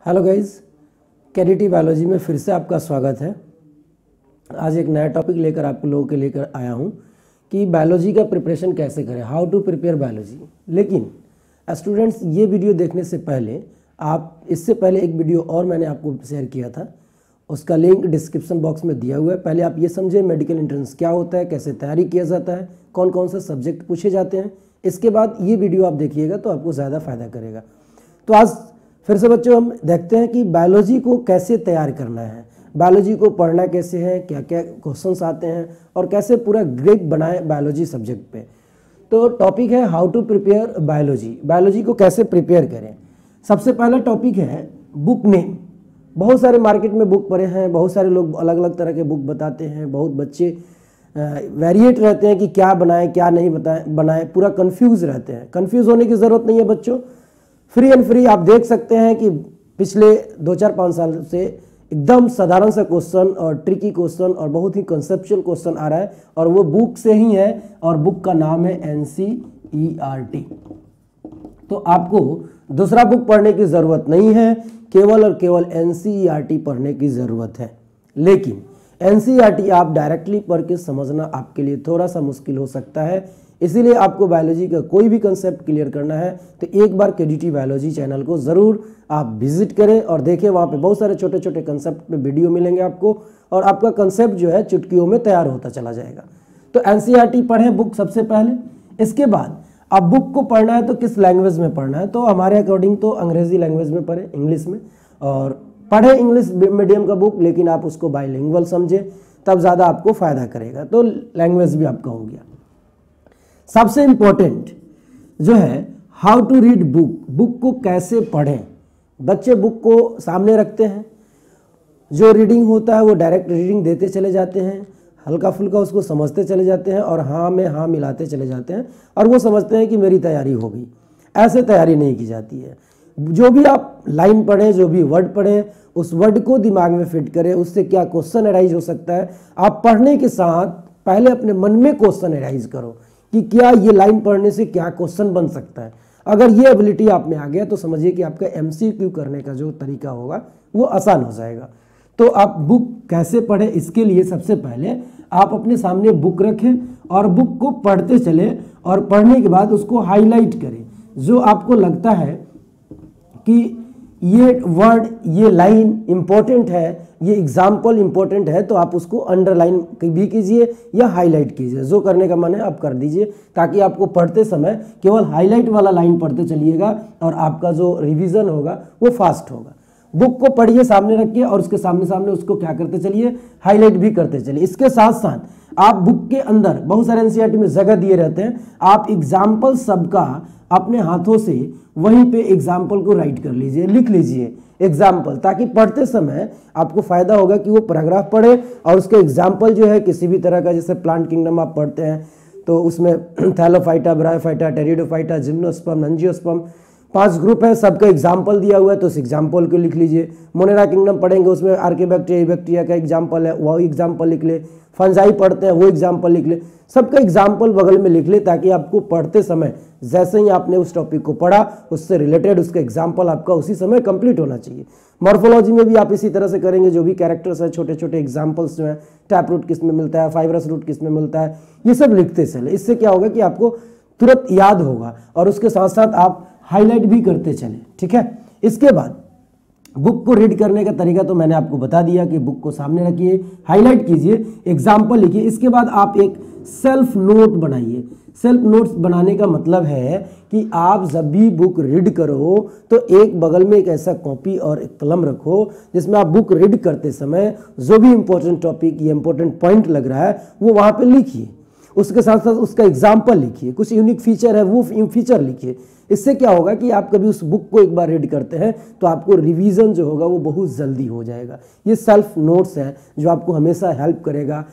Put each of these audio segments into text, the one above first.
Hello guys, केडीटी biology में फिर से आपका स्वागत है। आज एक नया टॉपिक लेकर आप लोगों के लेकर आया हूँ कि बायोलॉजी का प्रिपरेशन कैसे करें, हाउ टू प्रिपेयर बायोलॉजी। लेकिन स्टूडेंट्स, ये वीडियो देखने से पहले इससे पहले एक वीडियो और मैंने आपको शेयर किया था, उसका लिंक डिस्क्रिप्शन बॉक्स में दिया हुआ है। पहले आप ये समझें मेडिकल एंट्रेंस क्या होता है, कैसे तैयारी किया जाता है, कौन कौन से सब्जेक्ट पूछे जाते हैं। इसके बाद ये वीडियो आप देखिएगा तो आपको ज़्यादा फायदा करेगा। तो आज फिर से बच्चों हम देखते हैं कि बायोलॉजी को कैसे तैयार करना है, बायोलॉजी को पढ़ना कैसे है, क्या क्या क्वेश्चंस आते हैं और कैसे पूरा ग्रिप बनाए बायोलॉजी सब्जेक्ट पे। तो टॉपिक है how to prepare biology, biology को कैसे प्रिपेयर करें। सबसे पहला टॉपिक है बुक नेम। बहुत सारे मार्केट में बुक पढ़े हैं, बहुत सारे लोग अलग अलग तरह के बुक बताते हैं, बहुत बच्चे वेरिएट रहते हैं कि क्या बनाएं क्या नहीं बनाएं, पूरा कंफ्यूज रहते हैं। कंफ्यूज होने की ज़रूरत नहीं है बच्चों, फ्री एंड फ्री आप देख सकते हैं कि पिछले 2-4-5 साल से एकदम साधारण सा क्वेश्चन और ट्रिकी क्वेश्चन और बहुत ही कंसेप्चुअल क्वेश्चन आ रहा है और वो बुक से ही है और बुक का नाम है NCERT। तो आपको दूसरा बुक पढ़ने की ज़रूरत नहीं है, केवल और केवल NCERT पढ़ने की ज़रूरत है। लेकिन NCERT आप डायरेक्टली पढ़ के समझना आपके लिए थोड़ा सा मुश्किल हो सकता है, इसीलिए आपको बायोलॉजी का कोई भी कंसेप्ट क्लियर करना है तो एक बार केडीटी बायोलॉजी चैनल को ज़रूर आप विजिट करें और देखें। वहाँ पे बहुत सारे छोटे छोटे कंसेप्ट पे वीडियो मिलेंगे आपको और आपका कंसेप्ट जो है चुटकियों में तैयार होता चला जाएगा। तो NCERT पढ़ें बुक सबसे पहले। इसके बाद अब बुक को पढ़ना है तो किस लैंग्वेज में पढ़ना है, तो हमारे अकॉर्डिंग तो अंग्रेजी लैंग्वेज में पढ़ें, इंग्लिश में, और पढ़ें इंग्लिश मीडियम का बुक, लेकिन आप उसको बाइलिंगुअल समझें तब ज़्यादा आपको फ़ायदा करेगा। तो लैंग्वेज भी आपका हो गया। सबसे इम्पोर्टेंट जो है how to read book, book को कैसे पढ़ें। बच्चे बुक को सामने रखते हैं, जो रीडिंग होता है वो डायरेक्ट रीडिंग देते चले जाते हैं, हल्का फुल्का उसको समझते चले जाते हैं और हाँ में हाँ मिलाते चले जाते हैं और वो समझते हैं कि मेरी तैयारी हो गई। ऐसे तैयारी नहीं की जाती है। जो भी आप लाइन पढ़ें, जो भी वर्ड पढ़ें, उस वर्ड को दिमाग में फिट करें, उससे क्या क्वेश्चन अराइज हो सकता है। आप पढ़ने के साथ पहले अपने मन में क्वेश्चन अराइज करो कि क्या ये लाइन पढ़ने से क्या क्वेश्चन बन सकता है। अगर ये एबिलिटी आप में आ गया तो समझिए कि आपका MCQ करने का जो तरीका होगा वो आसान हो जाएगा। तो आप बुक कैसे पढ़ें, इसके लिए सबसे पहले आप अपने सामने बुक रखें और बुक को पढ़ते चले और पढ़ने के बाद उसको हाईलाइट करें। जो आपको लगता है कि ये वर्ड, ये लाइन इम्पोर्टेंट है, ये एग्जाम्पल इम्पोर्टेंट है, तो आप उसको अंडरलाइन भी कीजिए या हाईलाइट कीजिए। जो करने का मन है आप कर दीजिए, ताकि आपको पढ़ते समय केवल हाईलाइट वाला लाइन पढ़ते चलिएगा और आपका जो रिवीजन होगा वो फास्ट होगा। बुक को पढ़िए, सामने रखिए और उसके सामने सामने उसको क्या करते चलिए, हाईलाइट भी करते चलिए। इसके साथ साथ आप बुक के अंदर बहुत सारे NCERT में जगह दिए रहते हैं, आप एग्जाम्पल सबका अपने हाथों से वहीं पे एग्जाम्पल को राइट कर लीजिए, लिख लीजिए एग्जाम्पल, ताकि पढ़ते समय आपको फायदा होगा कि वो पैराग्राफ पढ़े और उसके एग्जाम्पल जो है किसी भी तरह का, जैसे प्लांट किंगडम आप पढ़ते हैं तो उसमें Thallophyta, bryophyta, pteridophyta, gymnosperm, angiosperm 5 group है, सबका एग्जाम्पल दिया हुआ है तो उस एग्जाम्पल को लिख लीजिए। मोनेरा किंगडम पढ़ेंगे, उसमें आर्केबैक्टीरिया का एग्जाम्पल है, वो एग्जाम्पल लिख ले। फंजाई पढ़ते हैं, वो एग्जाम्पल लिख ले। सबका एग्जाम्पल बगल में लिख ले, ताकि आपको पढ़ते समय जैसे ही आपने उस टॉपिक को पढ़ा उससे रिलेटेड उसका एग्जाम्पल आपका उसी समय कंप्लीट होना चाहिए। मॉर्फोलॉजी में भी आप इसी तरह से करेंगे, जो भी कैरेक्टर्स है, छोटे छोटे एग्जाम्पल्स जो है, टैप रूट किस में मिलता है, फाइब्रस रूट किस में मिलता है, ये सब लिखते चले। इससे क्या होगा कि आपको तुरंत याद होगा और उसके साथ साथ आप हाईलाइट भी करते चले। ठीक है। इसके बाद बुक को रीड करने का तरीका तो मैंने आपको बता दिया कि बुक को सामने रखिए, हाईलाइट कीजिए, एग्जाम्पल लिखिए। इसके बाद आप एक सेल्फ नोट बनाइए। सेल्फ नोट्स बनाने का मतलब है कि आप जब भी बुक रीड करो तो एक बगल में एक ऐसा कॉपी और एक कलम रखो, जिसमें आप बुक रीड करते समय जो भी इंपॉर्टेंट टॉपिक या इंपॉर्टेंट पॉइंट लग रहा है वो वहाँ पे लिखिए। उसके साथ साथ उसका एग्जाम्पल लिखिए, कुछ यूनिक फीचर है वो फीचर लिखिए। इससे क्या होगा कि आप कभी उस बुक को एक बार रीड करते हैं तो आपको रिवीजन जो होगा वो बहुत जल्दी हो जाएगा। ये सेल्फ नोट्स है जो आपको हमेशा हेल्प करेगा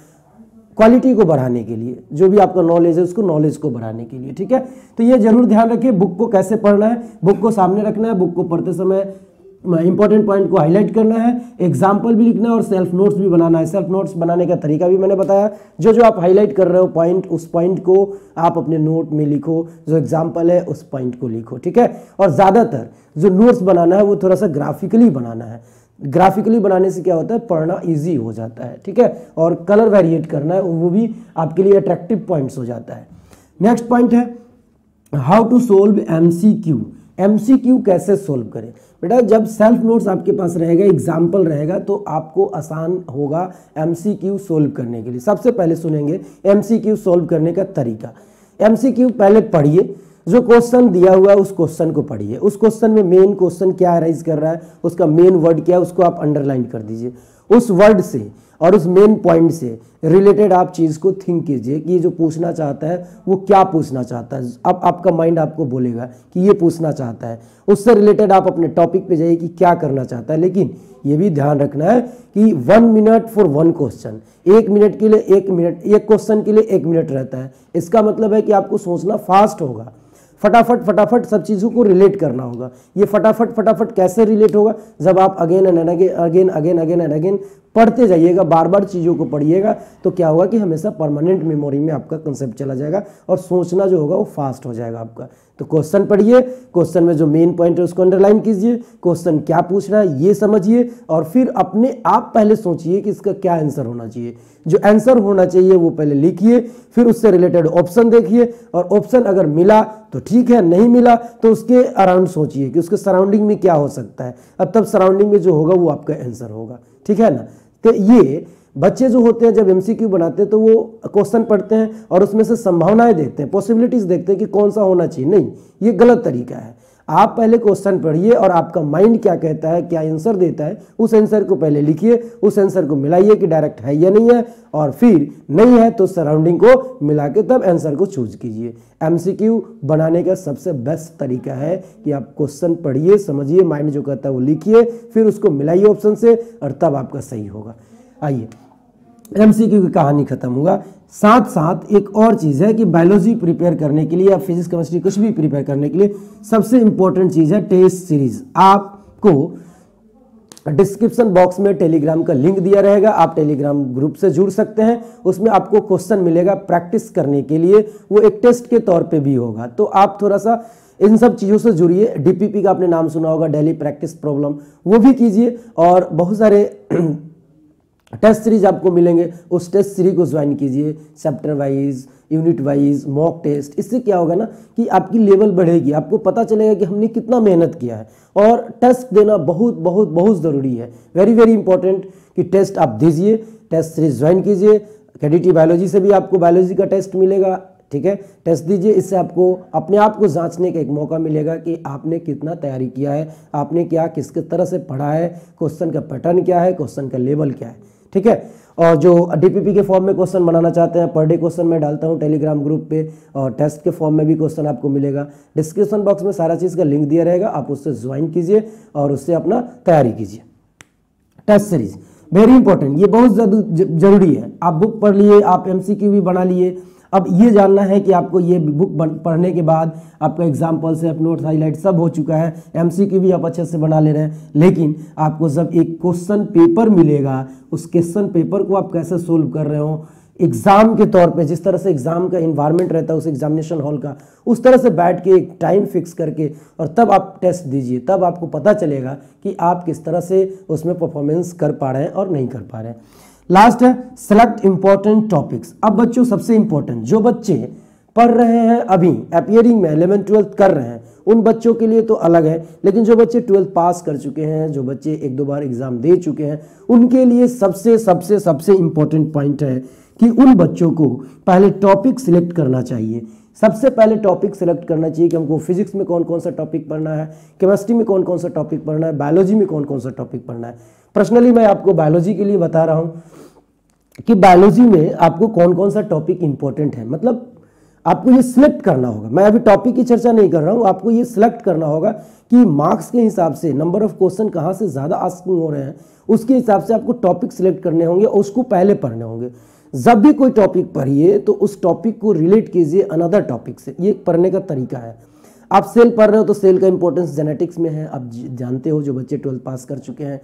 क्वालिटी को बढ़ाने के लिए, जो भी आपका नॉलेज है उसको नॉलेज को बढ़ाने के लिए। ठीक है। तो ये जरूर ध्यान रखिए बुक को कैसे पढ़ना है। बुक को सामने रखना है, बुक को पढ़ते समय इंपॉर्टेंट पॉइंट को हाईलाइट करना है, एग्जाम्पल भी लिखना है और सेल्फ नोट्स भी बनाना है। सेल्फ नोट्स बनाने का तरीका भी मैंने बताया, जो जो आप हाईलाइट कर रहे हो पॉइंट, उस पॉइंट को आप अपने नोट में लिखो, जो एग्जाम्पल है उस पॉइंट को लिखो, ठीक है। और ज़्यादातर जो नोट्स बनाना है वो थोड़ा सा ग्राफिकली बनाना है। ग्राफिकली बनाने से क्या होता है, पढ़ना ईजी हो जाता है, ठीक है। और कलर वेरिएट करना है, वो भी आपके लिए अट्रैक्टिव पॉइंट्स हो जाता है। नेक्स्ट पॉइंट है how to solve MCQ। MCQ कैसे सोल्व करें बेटा, जब सेल्फ नोट्स आपके पास रहेगा, एग्जाम्पल रहेगा, तो आपको आसान होगा MCQ सोल्व करने के लिए। सबसे पहले सुनेंगे MCQ सोल्व करने का तरीका। MCQ पहले पढ़िए, जो क्वेश्चन दिया हुआ है उस क्वेश्चन को पढ़िए। उस क्वेश्चन में मेन क्वेश्चन क्या अराइज कर रहा है, उसका मेन वर्ड क्या है, उसको आप अंडरलाइन कर दीजिए। उस वर्ड से और उस मेन पॉइंट से रिलेटेड आप चीज़ को थिंक कीजिए कि ये जो पूछना चाहता है वो क्या पूछना चाहता है। अब आपका माइंड आपको बोलेगा कि ये पूछना चाहता है, उससे रिलेटेड आप अपने टॉपिक पे जाइए कि क्या करना चाहता है। लेकिन ये भी ध्यान रखना है कि 1 मिनट फॉर 1 क्वेश्चन, 1 मिनट के लिए 1 मिनट, एक क्वेश्चन के लिए 1 मिनट रहता है। इसका मतलब है कि आपको सोचना फास्ट होगा, फटाफट फटाफट सब चीज़ों को रिलेट करना होगा। ये फटाफट फटाफट कैसे रिलेट होगा, जब आप अगेन एंड अगेन पढ़ते जाइएगा, बार बार चीज़ों को पढ़िएगा, तो क्या होगा कि हमेशा परमानेंट मेमोरी में आपका कंसेप्ट चला जाएगा और सोचना जो होगा वो फास्ट हो जाएगा आपका। तो क्वेश्चन पढ़िए, क्वेश्चन में जो मेन पॉइंट है उसको अंडरलाइन कीजिए, क्वेश्चन क्या पूछ रहा है ये समझिए, और फिर अपने आप पहले सोचिए कि इसका क्या आंसर होना चाहिए। जो आंसर होना चाहिए वो पहले लिखिए, फिर उससे रिलेटेड ऑप्शन देखिए, और ऑप्शन अगर मिला तो ठीक है, नहीं मिला तो उसके अराउंड सोचिए कि उसके सराउंडिंग में क्या हो सकता है। अब तब सराउंडिंग में जो होगा वो आपका आंसर होगा, ठीक है ना। तो ये बच्चे जो होते हैं जब MCQ बनाते हैं तो वो क्वेश्चन पढ़ते हैं और उसमें से संभावनाएं देखते हैं, पॉसिबिलिटीज देखते हैं कि कौन सा होना चाहिए। नहीं, ये गलत तरीका है। आप पहले क्वेश्चन पढ़िए और आपका माइंड क्या कहता है, क्या आंसर देता है, उस आंसर को पहले लिखिए, उस आंसर को मिलाइए कि डायरेक्ट है या नहीं है, और फिर नहीं है तो सराउंडिंग को मिला के तब आंसर को चूज कीजिए। MCQ बनाने का सबसे बेस्ट तरीका है कि आप क्वेश्चन पढ़िए, समझिए, माइंड जो कहता है वो लिखिए, फिर उसको मिलाइए ऑप्शन से, और तब आपका सही होगा। आइए, MCQ की कहानी खत्म हुआ। साथ साथ एक और चीज़ है कि बायोलॉजी प्रिपेयर करने के लिए या फिजिक्स केमिस्ट्री कुछ भी प्रिपेयर करने के लिए सबसे इंपॉर्टेंट चीज़ है टेस्ट सीरीज। आपको डिस्क्रिप्शन बॉक्स में टेलीग्राम का लिंक दिया रहेगा, आप टेलीग्राम ग्रुप से जुड़ सकते हैं। उसमें आपको क्वेश्चन मिलेगा प्रैक्टिस करने के लिए, वो एक टेस्ट के तौर पे भी होगा। तो आप थोड़ा सा इन सब चीज़ों से जुड़िए। DPP का आपने नाम सुना होगा, डेली प्रैक्टिस प्रॉब्लम, वो भी कीजिए, और बहुत सारे टेस्ट सीरीज आपको मिलेंगे, उस टेस्ट सीरीज को ज्वाइन कीजिए, chapter wise, unit wise, mock test. इससे क्या होगा ना कि आपकी लेवल बढ़ेगी, आपको पता चलेगा कि हमने कितना मेहनत किया है। और टेस्ट देना बहुत बहुत बहुत ज़रूरी है, वेरी वेरी इंपॉर्टेंट कि टेस्ट आप दीजिए, टेस्ट सीरीज ज्वाइन कीजिए। KDT बायोलॉजी से भी आपको बायोलॉजी का टेस्ट मिलेगा, ठीक है, टेस्ट दीजिए। इससे आपको अपने आप को जांचने का एक मौका मिलेगा कि आपने कितना तैयारी किया है, आपने क्या किस तरह से पढ़ा है, क्वेश्चन का पैटर्न क्या है, क्वेश्चन का लेवल क्या है, ठीक है। और जो DPP के फॉर्म में क्वेश्चन बनाना चाहते हैं, पर डे क्वेश्चन मैं डालता हूं टेलीग्राम ग्रुप पे, और टेस्ट के फॉर्म में भी क्वेश्चन आपको मिलेगा। डिस्क्रिप्शन बॉक्स में सारा चीज़ का लिंक दिया रहेगा, आप उससे ज्वाइन कीजिए और उससे अपना तैयारी कीजिए। टेस्ट सीरीज वेरी इंपॉर्टेंट, ये बहुत जरूरी है। आप बुक पढ़ लिए, आप MCQ भी बना लिए। अब ये जानना है कि आपको ये बुक पढ़ने के बाद आपका एग्जाम्पल से नोट्स हाईलाइट सब हो चुका है, MCQ भी आप अच्छे से बना ले रहे हैं, लेकिन आपको जब एक क्वेश्चन पेपर मिलेगा, उस क्वेश्चन पेपर को आप कैसे सोल्व कर रहे हो, एग्जाम के तौर पे जिस तरह से एग्जाम का इन्वायरमेंट रहता है उस एग्जामिनेशन हॉल का, उस तरह से बैठ के एक टाइम फिक्स करके और तब आप टेस्ट दीजिए। तब आपको पता चलेगा कि आप किस तरह से उसमें परफॉर्मेंस कर पा रहे हैं और नहीं कर पा रहे हैं। लास्ट है सेलेक्ट इंपॉर्टेंट टॉपिक्स। अब बच्चों सबसे इंपॉर्टेंट, जो बच्चे पढ़ रहे हैं अभी अपियरिंग में 11th 12th कर रहे हैं, उन बच्चों के लिए तो अलग है, लेकिन जो बच्चे 12th पास कर चुके हैं, जो बच्चे 1-2 बार एग्जाम दे चुके हैं, उनके लिए सबसे सबसे सबसे इंपॉर्टेंट पॉइंट है कि उन बच्चों को पहले टॉपिक सिलेक्ट करना चाहिए। सबसे पहले टॉपिक सिलेक्ट करना चाहिए कि हमको फिजिक्स में कौन कौन सा टॉपिक पढ़ना है, केमिस्ट्री में कौन कौन सा टॉपिक पढ़ना है, बायोलॉजी में कौन कौन सा टॉपिक पढ़ना है। पर्सनली मैं आपको बायोलॉजी के लिए बता रहा हूँ कि बायोलॉजी में आपको कौन कौन सा टॉपिक इंपॉर्टेंट है, मतलब आपको ये सिलेक्ट करना होगा। मैं अभी टॉपिक की चर्चा नहीं कर रहा हूँ, आपको ये सिलेक्ट करना होगा कि मार्क्स के हिसाब से नंबर ऑफ क्वेश्चन कहाँ से ज़्यादा आस्किंग हो रहे हैं, उसके हिसाब से आपको टॉपिक सिलेक्ट करने होंगे और उसको पहले पढ़ने होंगे। जब भी कोई टॉपिक पढ़िए तो उस टॉपिक को रिलेट कीजिए अनदर टॉपिक से, ये पढ़ने का तरीका है। आप सेल पढ़ रहे हो तो सेल का इंपॉर्टेंस जेनेटिक्स में है, आप जानते हो जो बच्चे 12th पास कर चुके हैं।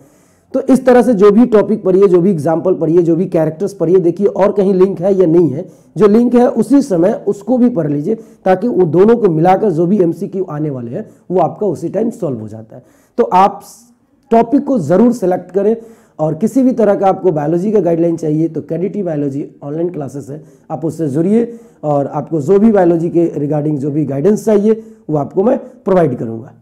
तो इस तरह से जो भी टॉपिक पढ़िए, जो भी एग्जाम्पल पढ़िए, जो भी कैरेक्टर्स पढ़िए, देखिए और कहीं लिंक है या नहीं है। जो लिंक है उसी समय उसको भी पढ़ लीजिए, ताकि वो दोनों को मिलाकर जो भी MCQ आने वाले हैं वो आपका उसी टाइम सॉल्व हो जाता है। तो आप टॉपिक को ज़रूर सेलेक्ट करें, और किसी भी तरह का आपको बायोलॉजी का गाइडलाइन चाहिए तो KDT बायोलॉजी ऑनलाइन क्लासेस है, आप उससे जुड़िए, और आपको जो भी बायोलॉजी के रिगार्डिंग जो भी गाइडेंस चाहिए वो आपको मैं प्रोवाइड करूँगा।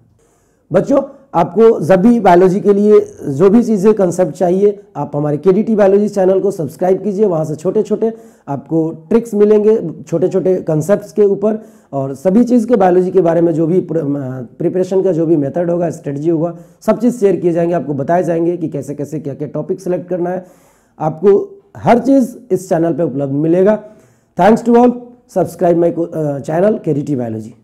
बच्चों, आपको जब भी बायोलॉजी के लिए जो भी चीज़ें कंसेप्ट चाहिए, आप हमारे KDT बायोलॉजी चैनल को सब्सक्राइब कीजिए। वहाँ से छोटे छोटे आपको ट्रिक्स मिलेंगे, छोटे छोटे कंसेप्ट्स के ऊपर, और सभी चीज़ के बायोलॉजी के बारे में जो भी प्रिपरेशन का जो भी मेथड होगा, स्ट्रेटजी होगा, सब चीज़ शेयर किए जाएंगे। आपको बताए जाएंगे कि कैसे कैसे क्या क्या टॉपिक सेलेक्ट करना है। आपको हर चीज़ इस चैनल पर उपलब्ध मिलेगा। Thanks to all, subscribe my channel KDT biology.